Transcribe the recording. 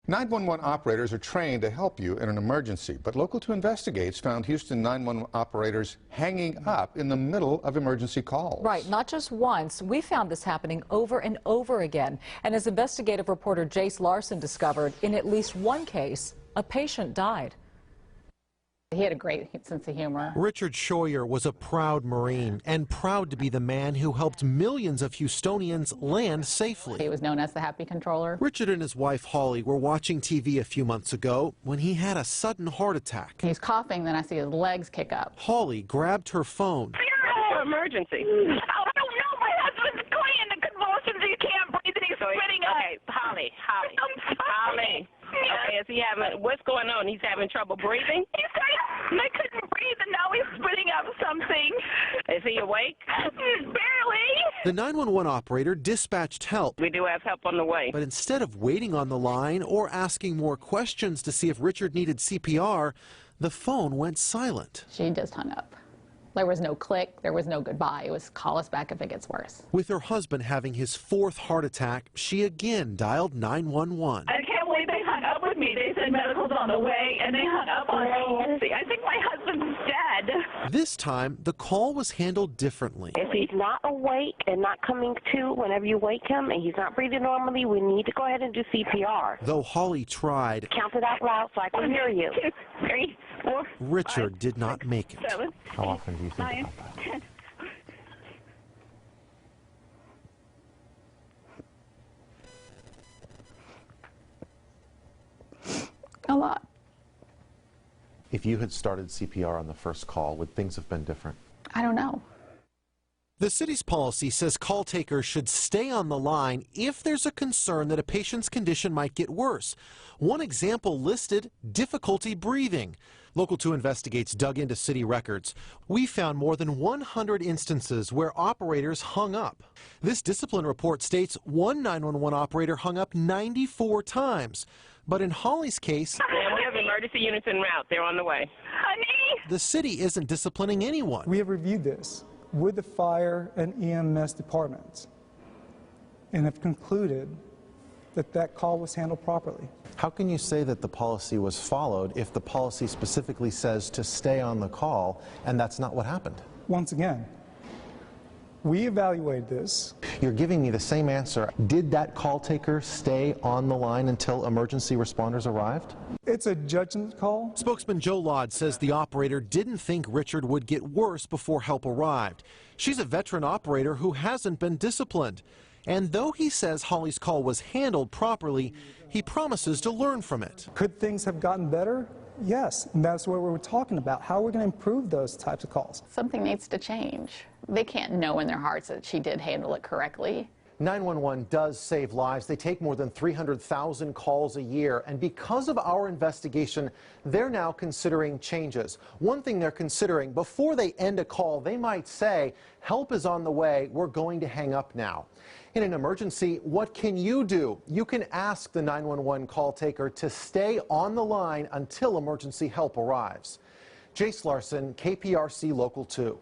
911 operators are trained to help you in an emergency, but Local 2 Investigates found Houston 911 operators hanging up in the middle of emergency calls. Right, not just once. We found this happening over and over again. And as investigative reporter Jace Larson discovered, in at least one case, a patient died. He had a great sense of humor. Richard Scheuer was a proud Marine and proud to be the man who helped millions of Houstonians land safely. He was known as the Happy Controller. Richard and his wife Holly were watching TV a few months ago when he had a sudden heart attack. He's coughing, then I see his legs kick up. Holly grabbed her phone. Emergency. Oh, I don't know. My husband's going into convulsions. He can't breathe and he's spitting up. Okay, Holly. I'm sorry. Okay, is he having, what's going on? He's having trouble breathing? I couldn't breathe and now he's spitting up something. Is he awake? Barely. The 911 operator dispatched help. We do have help on the way. But instead of waiting on the line or asking more questions to see if Richard needed CPR, the phone went silent. She just hung up. There was no click, there was no goodbye. It was call us back if it gets worse. With her husband having his fourth heart attack, she again dialed 911. I can't believe they hung up with me. They said medical's on the way and they hung up on me. I think my husband's dead. This time, the call was handled differently. If he's not awake and not coming to whenever you wake him and he's not breathing normally, we need to go ahead and do CPR. Though Holly tried, Count it out loud so I can hear you. 2, 3, 4, Richard 5, did not make it. 7. How often do you think 9, about that? 10. A lot. If you had started CPR on the first call, would things have been different? I don't know. The city's policy says call takers should stay on the line if there's a concern that a patient's condition might get worse. One example listed, difficulty breathing. Local 2 Investigates dug into city records. We found more than 100 instances where operators hung up. This discipline report states one 911 operator hung up 94 times. But in Holly's case, And we have emergency units en route. They're on the way. Honey. the city isn't disciplining anyone. We have reviewed this with the fire and EMS departments and have concluded that that call was handled properly. How can you say that the policy was followed if the policy specifically says to stay on the call and that's not what happened? Once again, we evaluated this. You're giving me the same answer. Did that call taker stay on the line until emergency responders arrived? It's a judgment call. Spokesman Joe Laud says the operator didn't think Richard would get worse before help arrived. She's a veteran operator who hasn't been disciplined. And though he says Holly's call was handled properly, he promises to learn from it. Could things have gotten better? Yes, and that's what we're talking about. How are we going to improve those types of calls? Something needs to change. They can't know in their hearts that she did handle it correctly. 911 does save lives. They take more than 300,000 calls a year, and because of our investigation, they're now considering changes. One thing they're considering, before they end a call, they might say, help is on the way, we're going to hang up now. In an emergency, what can you do? You can ask the 911 call taker to stay on the line until emergency help arrives. Jace Larson, KPRC Local 2.